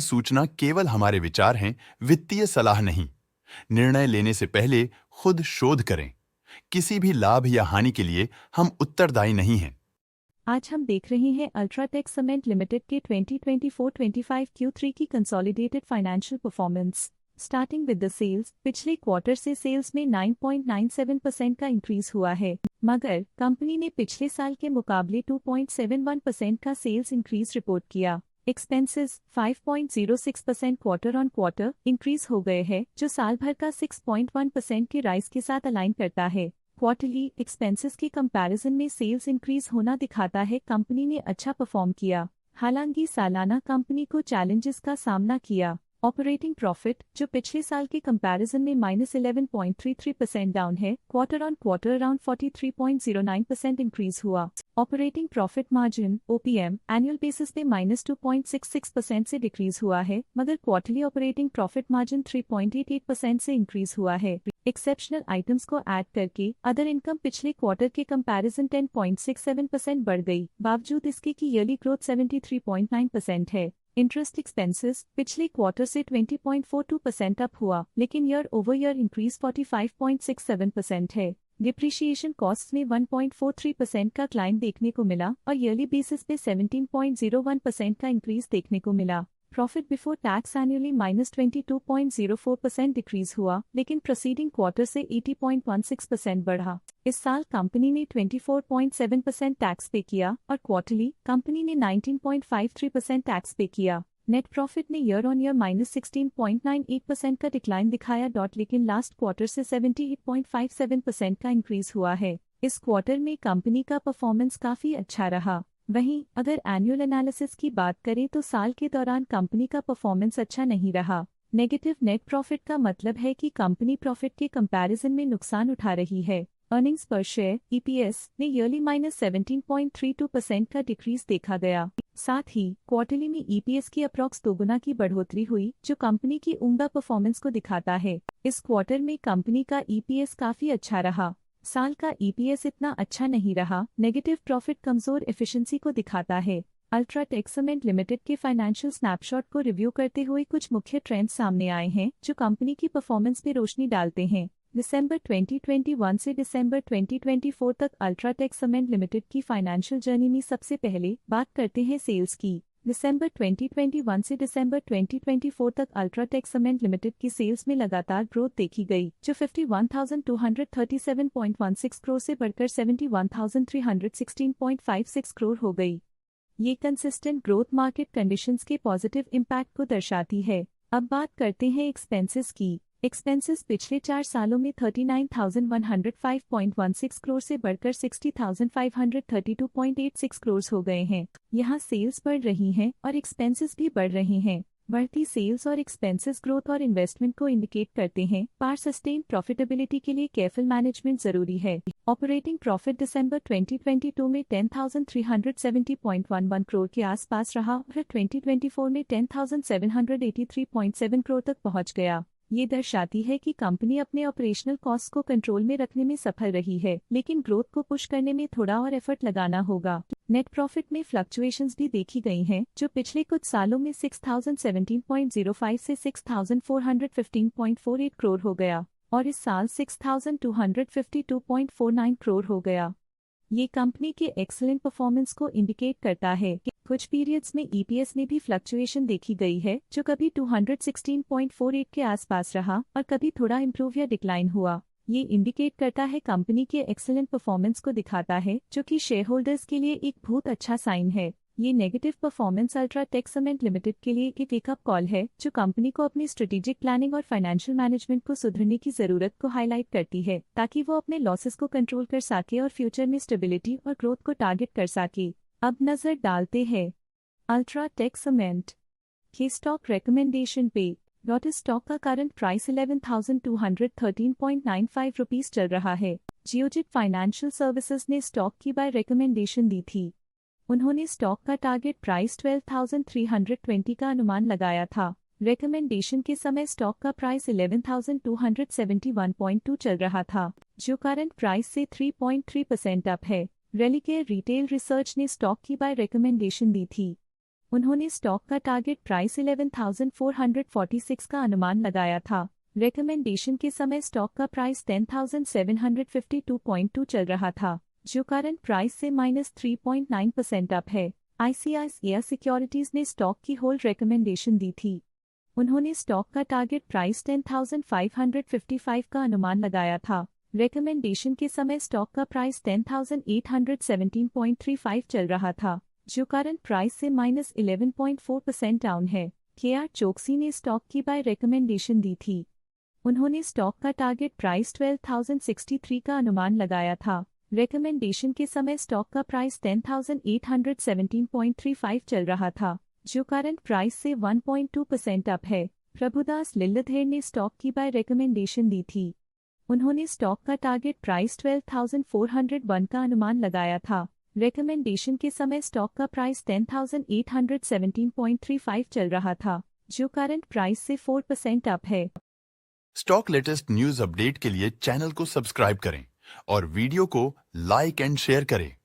सूचना केवल हमारे विचार हैं, वित्तीय सलाह नहीं। निर्णय लेने से पहले खुद शोध करें। किसी भी लाभ या हानि के लिए हम उत्तरदायी नहीं हैं। आज हम देख रहे हैं अल्ट्राटेक सीमेंट लिमिटेड के 2024-25 Q3 की consolidated financial performance. Starting with the sales, पिछले क्वार्टर से सेल्स में 9.97% का इंक्रीज हुआ है, मगर कंपनी ने पिछले साल के मुकाबले 2.71% का सेल्स इंक्रीज रिपोर्ट किया। Expenses 5.06% quarter on quarter increase हो गए हैं, जो साल भर का 6.1% के राइज के साथ अलाइन करता है। क्वार्टरली एक्सपेंसेस के कंपैरिजन में सेल्स इंक्रीज होना दिखाता है कंपनी ने अच्छा परफॉर्म किया। हालांकि सालाना कंपनी को चैलेंजेस का सामना किया। ऑपरेटिंग प्रॉफिट, जो पिछले साल के कंपैरिजन में -11.33% डाउन है, quarter on quarter around 43.09% increase हुआ। Operating profit margin (OPM) annual basis पे -2.66% से डिक्रीज हुआ है, मगर क्वार्टरली ऑपरेटिंग प्रॉफिट मार्जिन 3.88% से इंक्रीज हुआ है। एक्सेप्शनल आइटम्स को ऐड करके अदर इनकम पिछले क्वार्टर के कंपैरिजन 10.67% बढ़ गई, बावजूद इसके कि ईयरली ग्रोथ 73.9% है। इंटरेस्ट एक्सपेंसेस पिछले क्वार्टर से 20.42% अप हुआ, लेकिन ईयर ओवर ईयर इंक्रीज 45.67% है। डिप्रिशिएशन कॉस्ट्स में 1.43% का क्लाइम देखने को मिला और ईयरली बेसिस पे 17.01% का इंक्रीज देखने को मिला। Profit before tax annually -22.04% decrease हुआ, लेकिन प्रोसीडिंग क्वार्टर से 80.16% बढ़ा। इस साल कंपनी ने 24.7% टैक्स पे किया और क्वार्टरली कंपनी ने 19.53% टैक्स पे किया। नेट प्रॉफिट ने ईयर ऑन ईयर -16.98% का डिक्लाइन दिखाया, लेकिन लास्ट क्वार्टर से 78.57% का इंक्रीज हुआ है। इस क्वार्टर में कंपनी का परफॉर्मेंस काफी अच्छा रहा। वहीं अगर एनुअल एनालिसिस की बात करें तो साल के दौरान कंपनी का परफॉर्मेंस अच्छा नहीं रहा। नेगेटिव नेट प्रॉफिट का मतलब है कि कंपनी प्रॉफिट के कंपैरिजन में नुकसान उठा रही है। अर्निंग्स पर शेयर (EPS) ने ईयरली -17.32% का डिक्रीज देखा गया। साथ ही क्वार्टरली में EPS की अप्रॉक्स दोगुना की बढ़ोतरी हुई, जो कंपनी की उम्दा परफॉर्मेंस को दिखाता है। इस क्वार्टर में कंपनी का EPS काफी अच्छा रहा। साल का EPS इतना अच्छा नहीं रहा। नेगेटिव प्रॉफिट कमजोर एफिशिएंसी को दिखाता है। अल्ट्राटेक सीमेंट लिमिटेड के फाइनेंशियल स्नैपशॉट को रिव्यू करते हुए कुछ मुख्य ट्रेंड्स सामने आए हैं, जो कंपनी की परफॉर्मेंस पे रोशनी डालते हैं। दिसंबर 2021 से दिसंबर 2024 तक अल्ट्राटेक सीमेंट लिमिटेड की फाइनेंशियल जर्नी में सबसे पहले बात करते हैं सेल्स की। दिसंबर 2021 से दिसंबर 2024 तक अल्ट्राटेक सीमेंट लिमिटेड की सेल्स में लगातार ग्रोथ देखी गई, जो 51,237.16 करोड़ से बढ़कर 71,316.56 करोड़ हो गई। ये कंसिस्टेंट ग्रोथ मार्केट कंडीशंस के पॉजिटिव इम्पैक्ट को दर्शाती है। अब बात करते हैं एक्सपेंसेस की। एक्सपेंसेस पिछले 4 सालों में 39,105.16 करोड़ से बढ़कर 60,532.86 करोड़ हो गए हैं। यहाँ सेल्स बढ़ रही हैं और एक्सपेंसेस भी बढ़ रहे हैं। बढ़ती सेल्स और एक्सपेंसेस ग्रोथ और इन्वेस्टमेंट को इंडिकेट करते हैं, पर सस्टेन प्रॉफिटेबिलिटी के लिए केयरफुल मैनेजमेंट जरूरी है। ऑपरेटिंग प्रॉफिट दिसंबर 2022 में 10,370.11 करोड़ के आसपास रहा और 2024 में 10,783.7 करोड़ तक पहुंच गया। ये दर्शाती है कि कंपनी अपने ऑपरेशनल कॉस्ट को कंट्रोल में रखने में सफल रही है, लेकिन ग्रोथ को पुश करने में थोड़ा और एफर्ट लगाना होगा। नेट प्रॉफिट में फ्लक्चुएशंस भी देखी गई हैं, जो पिछले कुछ सालों में 6,017.05 से 6,415.48 करोड़ हो गया और इस साल 6,252.49 करोड़ हो गया। ये कंपनी के एक्सीलेंट परफॉर्मेंस को इंडिकेट करता है कि कुछ पीरियड्स में EPS में भी फ्लक्चुएशन देखी गई है, जो कभी 216.48 के आसपास रहा और कभी थोड़ा इम्प्रूव या डिक्लाइन हुआ। ये इंडिकेट करता है कंपनी के एक्सीलेंट परफॉर्मेंस को दिखाता है, जो कि शेयर होल्डर्स के लिए एक बहुत अच्छा साइन है। ये negative performance UltraTech cement limited के लिए एक वेकअप कॉल है, जो कंपनी को अपनी स्ट्रेटेजिक प्लानिंग और फाइनेंशियल मैनेजमेंट को सुधरने की जरूरत को हाईलाइट करती है, ताकि वो अपने लॉसेस को कंट्रोल कर सके और फ्यूचर में स्टेबिलिटी और ग्रोथ को टारगेट कर सके। अब नजर डालते हैं अल्ट्राटेक सीमेंट के स्टॉक रिकमेंडेशन पे। स्टॉक का करंट प्राइस 11,213.95 रुपीस चल रहा है। जियोजित फाइनेंशियल सर्विसेज ने स्टॉक की बाय रिकमेंडेशन दी थी। उन्होंने स्टॉक का टारगेट प्राइस 12,320 का अनुमान लगाया था। रिकमेंडेशन के समय स्टॉक का प्राइस 11,271.2 चल रहा था, जो करंट प्राइस से 3.3% अप है। रेलिकेयर रिटेल रिसर्च ने स्टॉक की बाय रिकमेंडेशन दी थी। उन्होंने स्टॉक का टारगेट प्राइस 11,446 का अनुमान लगाया था। रिकमेंडेशन के समय स्टॉक का प्राइस 10,752.2 चल रहा था, जो करंट प्राइस से -3.9% अप है। ICICI सिक्योरिटीज ने स्टॉक की होल्ड रिकमेंडेशन दी थी। उन्होंने स्टॉक का टारगेट प्राइस 10,555 का अनुमान लगाया था। रिकमेंडेशन के समय स्टॉक का प्राइस 10,817.35 चल रहा था, जो करंट प्राइस से -11.4% डाउन है। KR चोकसी ने स्टॉक की बाय रिकमेंडेशन दी थी। उन्होंने स्टॉक का टारगेट प्राइस 12,063 का अनुमान लगाया था। रिकमेंडेशन के समय स्टॉक का प्राइस 10,817.35 चल रहा था, जो करंट प्राइस से 1.2% अप है। प्रभुदास लिल्लाधर ने स्टॉक की बाय रिकमेंडेशन दी थी। उन्होंने स्टॉक का टारगेट प्राइस 12,401 का अनुमान लगाया था। रिकमेंडेशन के समय स्टॉक का प्राइस 10,817.35 चल रहा था, जो करंट प्राइस से 4% अप है। स्टॉक लेटेस्ट न्यूज अपडेट के लिए चैनल को सब्सक्राइब करें और वीडियो को लाइक एंड शेयर करें।